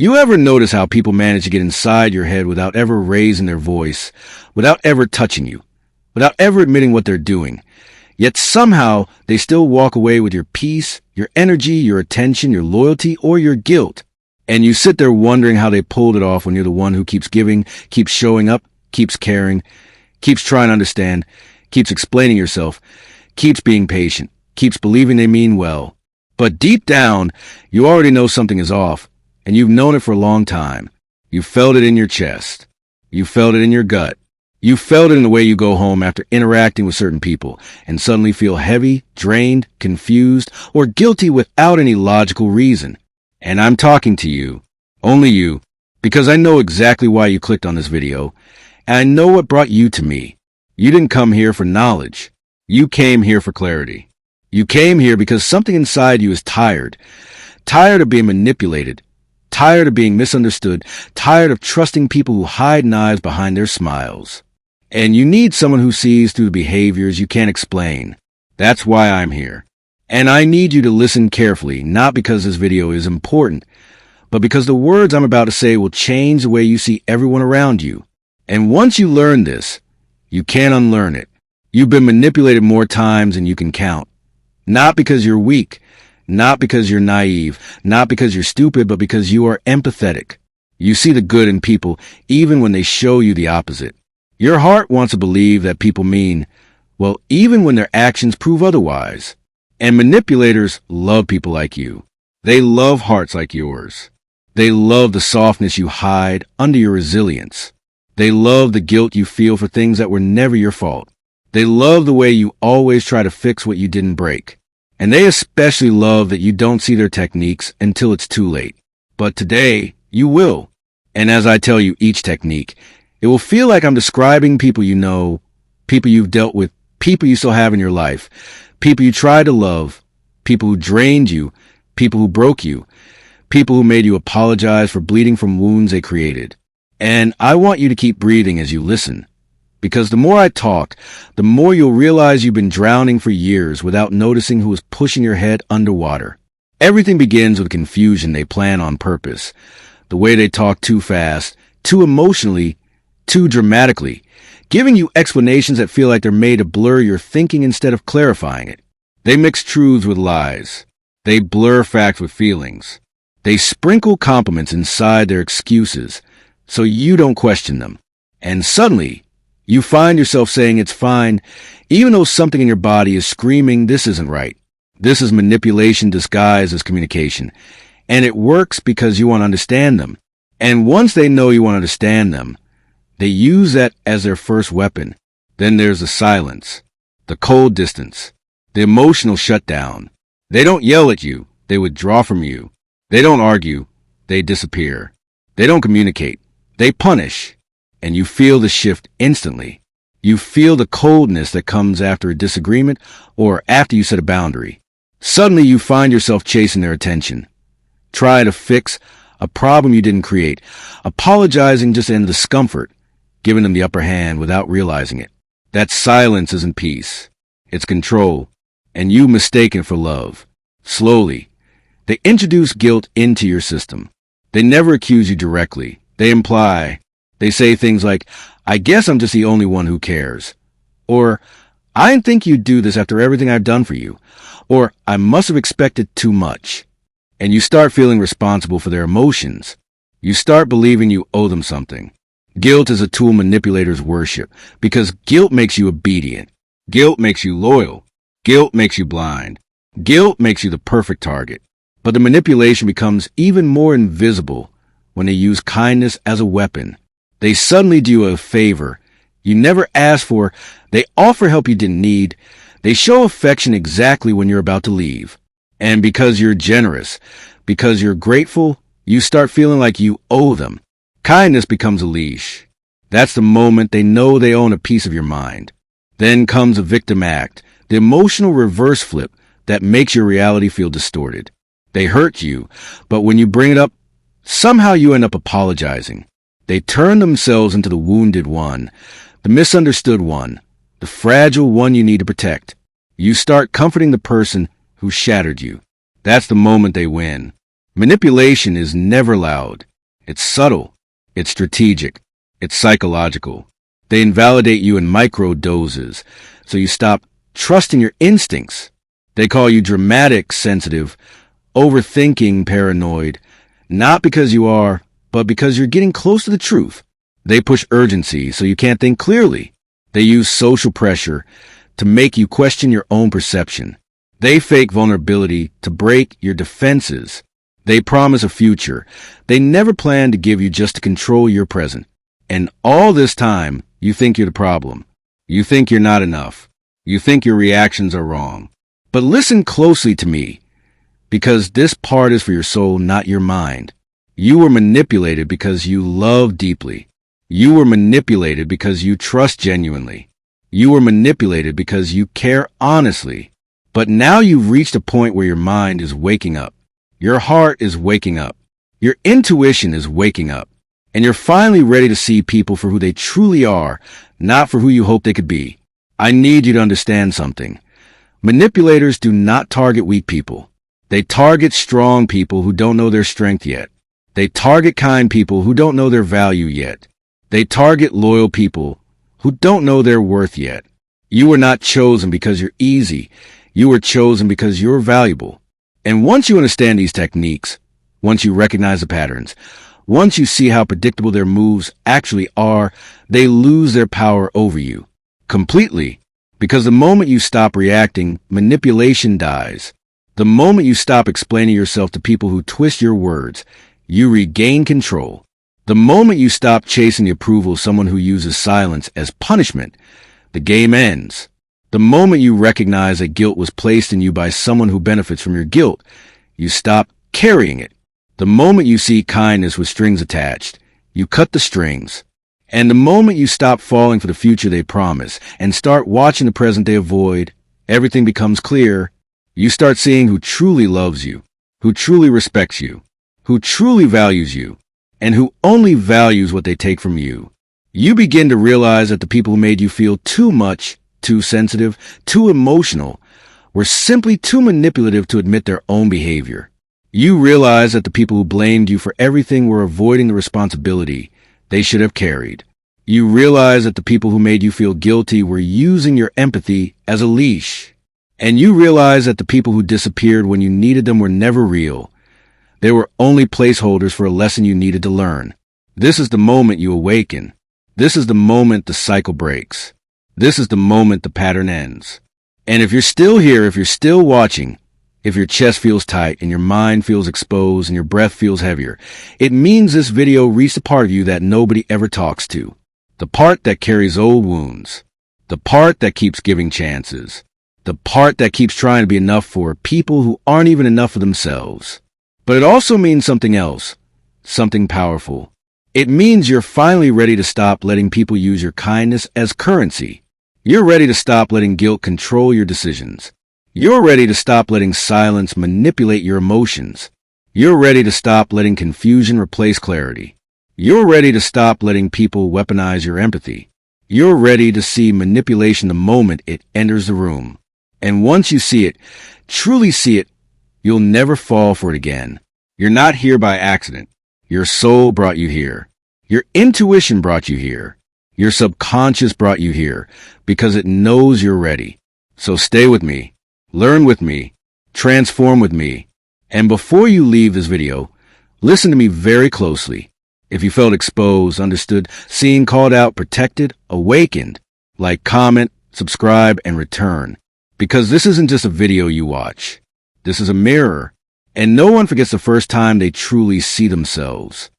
You ever notice how people manage to get inside your head without ever raising their voice, without ever touching you, without ever admitting what they're doing? Yet somehow they still walk away with your peace, your energy, your attention, your loyalty, or your guilt. And you sit there wondering how they pulled it off when you're the one who keeps giving, keeps showing up, keeps caring, keeps trying to understand, keeps explaining yourself, keeps being patient, keeps believing they mean well. But deep down, you already know something is off, and you've known it for a long time. You felt it in your chest. You felt it in your gut. You felt it in the way you go home after interacting with certain people and suddenly feel heavy, drained, confused, or guilty without any logical reason. And I'm talking to you, only you, because I know exactly why you clicked on this video, and I know what brought you to me. You didn't come here for knowledge. You came here for clarity. You came here because something inside you is tired. Tired of being manipulated. Tired of being misunderstood. Tired of trusting people who hide knives behind their smiles. And you need someone who sees through the behaviors you can't explain. That's why I'm here. And I need you to listen carefully, not because this video is important, but because the words I'm about to say will change the way you see everyone around you. And once you learn this, you can't unlearn it. You've been manipulated more times than you can count. Not because you're weak, not because you're naive, not because you're stupid, but because you are empathetic. You see the good in people, even when they show you the opposite. Your heart wants to believe that people mean, well, even when their actions prove otherwise. And manipulators love people like you. They love hearts like yours. They love the softness you hide under your resilience. They love the guilt you feel for things that were never your fault. They love the way you always try to fix what you didn't break. And they especially love that you don't see their techniques until it's too late. But today, you will. And as I tell you each technique, it will feel like I'm describing people you know, people you've dealt with, people you still have in your life, people you tried to love, people who drained you, people who broke you, people who made you apologize for bleeding from wounds they created. And I want you to keep breathing as you listen. Because the more I talk, the more you'll realize you've been drowning for years without noticing who is pushing your head underwater. Everything begins with confusion they plan on purpose. The way they talk too fast, too emotionally, too dramatically, giving you explanations that feel like they're made to blur your thinking instead of clarifying it. They mix truths with lies. They blur facts with feelings. They sprinkle compliments inside their excuses so you don't question them. And suddenly, you find yourself saying it's fine, even though something in your body is screaming this isn't right. This is manipulation disguised as communication. And it works because you want to understand them. And once they know you want to understand them, they use that as their first weapon. Then there's the silence, the cold distance, the emotional shutdown. They don't yell at you. They withdraw from you. They don't argue. They disappear. They don't communicate. They punish. And you feel the shift instantly. You feel the coldness that comes after a disagreement or after you set a boundary. Suddenly you find yourself chasing their attention. Try to fix a problem you didn't create. Apologizing just in discomfort. Giving them the upper hand without realizing it. That silence isn't peace. It's control. And you mistake it for love. Slowly, they introduce guilt into your system. They never accuse you directly. They imply. They say things like, I guess I'm just the only one who cares. Or, I didn't think you'd do this after everything I've done for you. Or, I must have expected too much. And you start feeling responsible for their emotions. You start believing you owe them something. Guilt is a tool manipulators worship because guilt makes you obedient. Guilt makes you loyal. Guilt makes you blind. Guilt makes you the perfect target. But the manipulation becomes even more invisible when they use kindness as a weapon. They suddenly do you a favor you never asked for. They offer help you didn't need. They show affection exactly when you're about to leave. And because you're generous, because you're grateful, you start feeling like you owe them. Kindness becomes a leash. That's the moment they know they own a piece of your mind. Then comes a victim act, the emotional reverse flip that makes your reality feel distorted. They hurt you, but when you bring it up, somehow you end up apologizing. They turn themselves into the wounded one, the misunderstood one, the fragile one you need to protect. You start comforting the person who shattered you. That's the moment they win. Manipulation is never loud. It's subtle. It's strategic. It's psychological. They invalidate you in micro doses, so you stop trusting your instincts. They call you dramatic, sensitive, overthinking, paranoid, not because you are, but because you're getting close to the truth. They push urgency so you can't think clearly. They use social pressure to make you question your own perception. They fake vulnerability to break your defenses. They promise a future they never plan to give you just to control your present. And all this time, you think you're the problem. You think you're not enough. You think your reactions are wrong. But listen closely to me, because this part is for your soul, not your mind. You were manipulated because you love deeply. You were manipulated because you trust genuinely. You were manipulated because you care honestly. But now you've reached a point where your mind is waking up. Your heart is waking up. Your intuition is waking up. And you're finally ready to see people for who they truly are, not for who you hope they could be. I need you to understand something. Manipulators do not target weak people. They target strong people who don't know their strength yet. They target kind people who don't know their value yet. They target loyal people who don't know their worth yet. You were not chosen because you're easy. You were chosen because you're valuable. And once you understand these techniques, once you recognize the patterns, once you see how predictable their moves actually are, they lose their power over you. Completely. Because the moment you stop reacting, manipulation dies. The moment you stop explaining yourself to people who twist your words, you regain control. The moment you stop chasing the approval of someone who uses silence as punishment, the game ends. The moment you recognize that guilt was placed in you by someone who benefits from your guilt, you stop carrying it. The moment you see kindness with strings attached, you cut the strings. And the moment you stop falling for the future they promise and start watching the present they avoid, everything becomes clear. You start seeing who truly loves you, who truly respects you, who truly values you, and who only values what they take from you. You begin to realize that the people who made you feel too much, too sensitive, too emotional, were simply too manipulative to admit their own behavior. You realize that the people who blamed you for everything were avoiding the responsibility they should have carried. You realize that the people who made you feel guilty were using your empathy as a leash. And you realize that the people who disappeared when you needed them were never real. They were only placeholders for a lesson you needed to learn. This is the moment you awaken. This is the moment the cycle breaks. This is the moment the pattern ends. And if you're still here, if you're still watching, if your chest feels tight and your mind feels exposed and your breath feels heavier, it means this video reached a part of you that nobody ever talks to. The part that carries old wounds. The part that keeps giving chances. The part that keeps trying to be enough for people who aren't even enough for themselves. But it also means something else. Something powerful. It means you're finally ready to stop letting people use your kindness as currency. You're ready to stop letting guilt control your decisions. You're ready to stop letting silence manipulate your emotions. You're ready to stop letting confusion replace clarity. You're ready to stop letting people weaponize your empathy. You're ready to see manipulation the moment it enters the room. And once you see it, truly see it, you'll never fall for it again. You're not here by accident. Your soul brought you here. Your intuition brought you here. Your subconscious brought you here because it knows you're ready. So stay with me. Learn with me, transform with me, and before you leave this video, listen to me very closely. If you felt exposed, understood, seen, called out, protected, awakened, like, comment, subscribe, and return. Because this isn't just a video you watch. This is a mirror, and no one forgets the first time they truly see themselves.